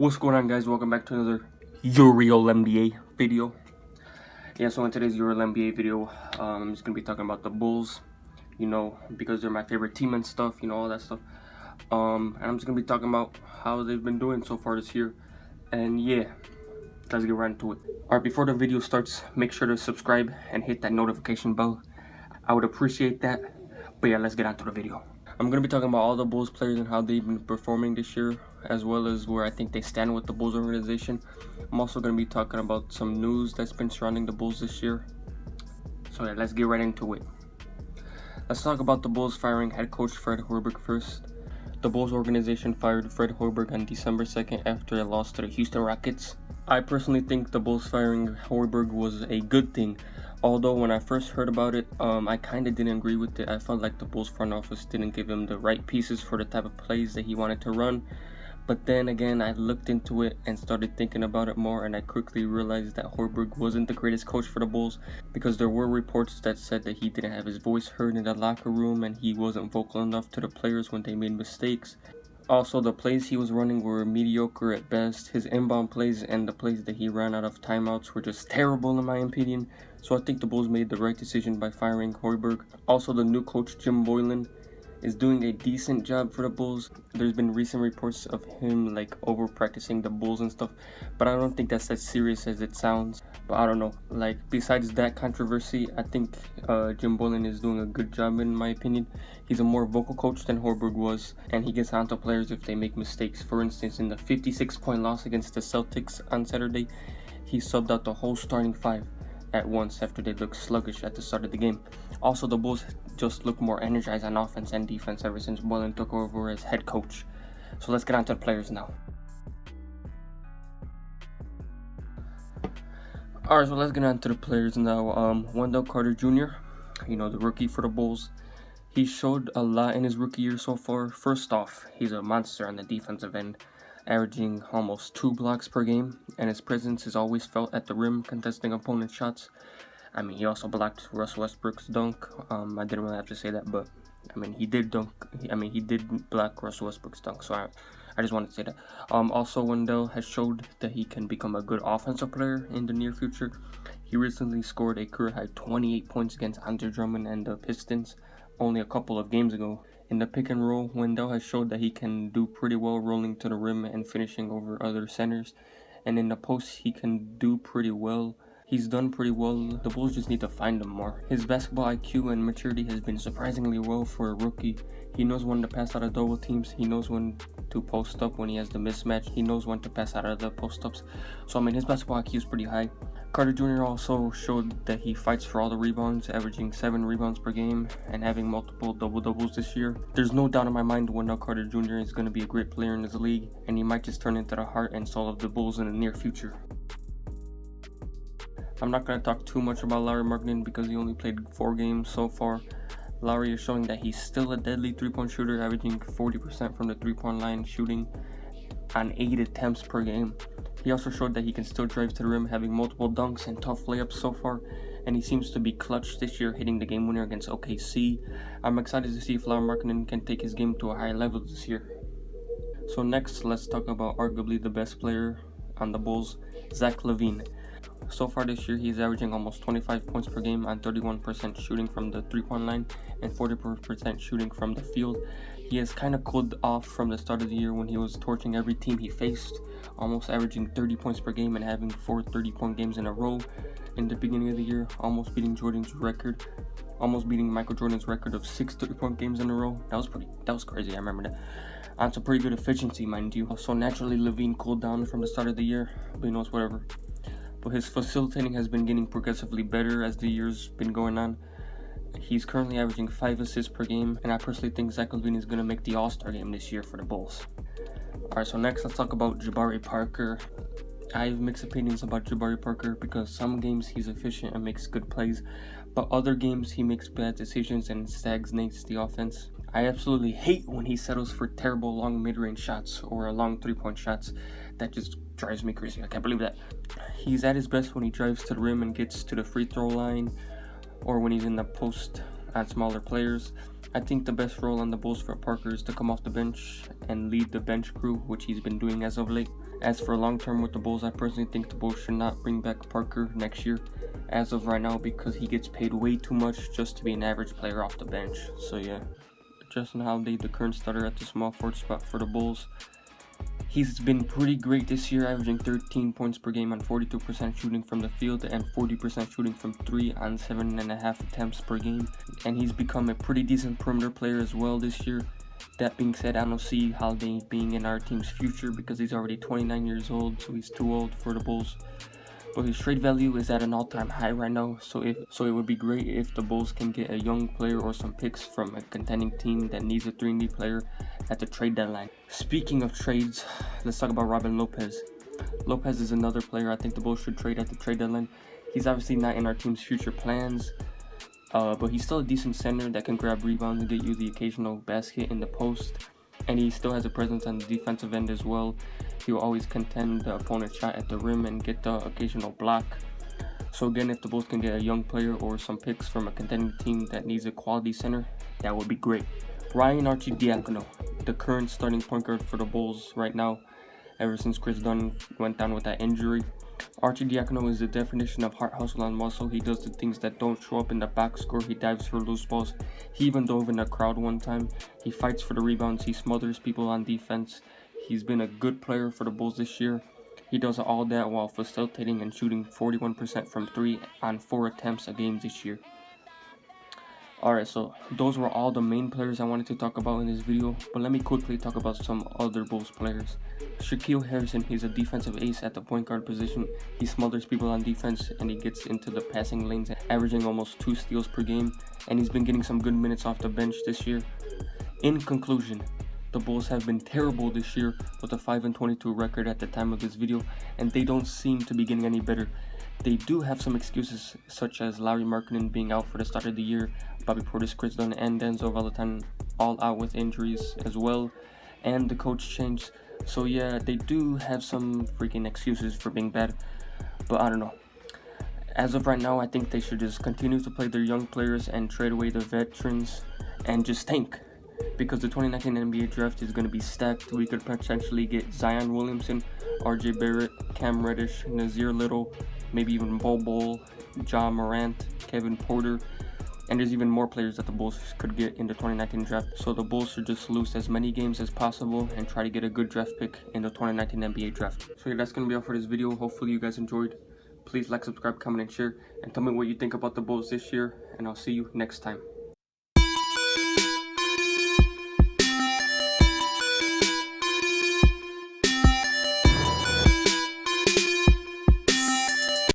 What's going on, guys? Welcome back to another Euro NBA video. So in today's Euro NBA video, I'm just gonna be talking about the Bulls, because they're my favorite team and stuff, all that stuff. And I'm just gonna be talking about how they've been doing so far this year. And let's get right into it. Alright, before the video starts, make sure to subscribe and hit that notification bell. I would appreciate that. But let's get on to the video. I'm going to be talking about all the Bulls players and how they've been performing this year, as well as where I think they stand with the Bulls organization. I'm also going to be talking about some news that's been surrounding the Bulls this year. So let's get right into it. Let's talk about the Bulls firing head coach Fred Hoiberg first. The Bulls organization fired Fred Hoiberg on December 2nd after a loss to the Houston Rockets. I personally think the Bulls firing Hoiberg was a good thing. Although when I first heard about it, I kind of didn't agree with it. I felt like the Bulls front office didn't give him the right pieces for the type of plays that he wanted to run. But then again, I looked into it and started thinking about it more, and I quickly realized that Hoiberg wasn't the greatest coach for the Bulls, because there were reports that said that he didn't have his voice heard in the locker room and he wasn't vocal enough to the players when they made mistakes. Also, the plays he was running were mediocre at best. His inbound plays and the plays that he ran out of timeouts were just terrible in my opinion. So I think the Bulls made the right decision by firing Hoiberg. Also, the new coach Jim Boylen is doing a decent job for the Bulls. There's been recent reports of him over practicing the Bulls and stuff, but I don't think that's as serious as it sounds. But I don't know, besides that controversy, I think Jim Boylen is doing a good job in my opinion. He's a more vocal coach than Hoiberg was, and he gets onto players if they make mistakes. For instance, in the 56-point loss against the Celtics on Saturday, he subbed out the whole starting five at once after they looked sluggish at the start of the game. Also, the Bulls just look more energized on offense and defense ever since Boylen took over as head coach. So let's get on to the players now. Alright, so let's get on to the players now. Wendell Carter Jr., the rookie for the Bulls. He showed a lot in his rookie year so far. First off, he's a monster on the defensive end, averaging almost 2 blocks per game, and his presence is always felt at the rim, contesting opponent shots. He also blocked Russell Westbrook's dunk. I didn't really have to say that, but he did dunk. He did block Russell Westbrook's dunk, so I just wanted to say that. Also, Wendell has showed that he can become a good offensive player in the near future. He recently scored a career-high 28 points against Andre Drummond and the Pistons only a couple of games ago. In the pick and roll, Wendell has showed that he can do pretty well rolling to the rim and finishing over other centers. And in the post, he can do pretty well. He's done pretty well. The Bulls just need to find him more. His basketball IQ and maturity has been surprisingly well for a rookie. He knows when to pass out of double teams. He knows when to post up when he has the mismatch. He knows when to pass out of the post-ups. So, his basketball IQ is pretty high. Carter Jr. also showed that he fights for all the rebounds, averaging 7 rebounds per game and having multiple double-doubles this year. There's no doubt in my mind Wendell Carter Jr. is going to be a great player in this league, and he might just turn into the heart and soul of the Bulls in the near future. I'm not going to talk too much about Lauri Markkanen because he only played 4 games so far. Lauri is showing that he's still a deadly 3-point shooter, averaging 40% from the 3-point line, shooting on 8 attempts per game. He also showed that he can still drive to the rim, having multiple dunks and tough layups so far, and he seems to be clutch this year, hitting the game winner against OKC. I'm excited to see if Lauri Markkanen can take his game to a higher level this year. So next, let's talk about arguably the best player on the Bulls, Zach LaVine. So far this year, he's averaging almost 25 points per game on 31% shooting from the 3-point line and 40% shooting from the field. He has kind of cooled off from the start of the year when he was torching every team he faced, almost averaging 30 points per game and having 4 30-point games in a row. In the beginning of the year, almost beating Michael Jordan's record of 6 30-point games in a row. That was crazy, I remember that. On some pretty good efficiency, mind you. So naturally, LaVine cooled down from the start of the year, but whatever. But his facilitating has been getting progressively better as the year's been going on. He's currently averaging 5 assists per game, and I personally think Zach LaVine is going to make the All-Star game this year for the Bulls. Alright, so next let's talk about Jabari Parker. I have mixed opinions about Jabari Parker because some games he's efficient and makes good plays, but other games he makes bad decisions and stagnates the offense. I absolutely hate when he settles for terrible long mid-range shots or long 3-point shots. That just drives me crazy. I can't believe that. He's at his best when he drives to the rim and gets to the free throw line, or when he's in the post on smaller players. I think the best role on the Bulls for Parker is to come off the bench and lead the bench crew, which he's been doing as of late. As for long term with the Bulls, I personally think the Bulls should not bring back Parker next year as of right now, because he gets paid way too much just to be an average player off the bench. So yeah, Justin Holiday, the current starter at the small forward spot for the Bulls. He's been pretty great this year, averaging 13 points per game on 42% shooting from the field and 40% shooting from 3 on 7.5 attempts per game. And he's become a pretty decent perimeter player as well this year. That being said, I don't see Holiday being in our team's future because he's already 29 years old, so he's too old for the Bulls. But his trade value is at an all-time high right now, so it would be great if the Bulls can get a young player or some picks from a contending team that needs a 3-and-D player at the trade deadline. Speaking of trades, let's talk about Robin Lopez. Lopez is another player I think the Bulls should trade at the trade deadline. He's obviously not in our team's future plans, but he's still a decent center that can grab rebounds and get you the occasional basket in the post. And he still has a presence on the defensive end as well. He will always contend the opponent's shot at the rim and get the occasional block. So again, if the Bulls can get a young player or some picks from a contending team that needs a quality center, that would be great. Ryan Arcidiacono, the current starting point guard for the Bulls right now, ever since Chris Dunn went down with that injury. Arcidiacono is the definition of heart, hustle, and muscle. He does the things that don't show up in the box score. He dives for loose balls. He even dove in the crowd one time. He fights for the rebounds. He smothers people on defense. He's been a good player for the Bulls this year. He does all that while facilitating and shooting 41% from 3 on 4 attempts a game this year. Alright, so those were all the main players I wanted to talk about in this video, but let me quickly talk about some other Bulls players. Shaquille Harrison, he's a defensive ace at the point guard position. He smothers people on defense and he gets into the passing lanes, averaging almost 2 steals per game, and he's been getting some good minutes off the bench this year. In conclusion, the Bulls have been terrible this year with a 5-22 record at the time of this video, and they don't seem to be getting any better. They do have some excuses, such as Lauri Markkanen being out for the start of the year, Bobby Portis, Chris Dunn, and Denzel Valentine all out with injuries as well, and the coach changed. So yeah, they do have some freaking excuses for being bad, but I don't know. As of right now, I think they should just continue to play their young players and trade away the veterans and just tank. Because the 2019 NBA draft is going to be stacked. We could potentially get Zion Williamson, RJ Barrett, Cam Reddish, Nazir Little, maybe even Bol, Ja Morant, Kevin Porter, and there's even more players that the Bulls could get in the 2019 draft. So the Bulls should just lose as many games as possible and try to get a good draft pick in the 2019 NBA draft. So yeah, that's going to be all for this video. Hopefully you guys enjoyed. Please like, subscribe, comment, and share, and tell me what you think about the Bulls this year, and I'll see you next time.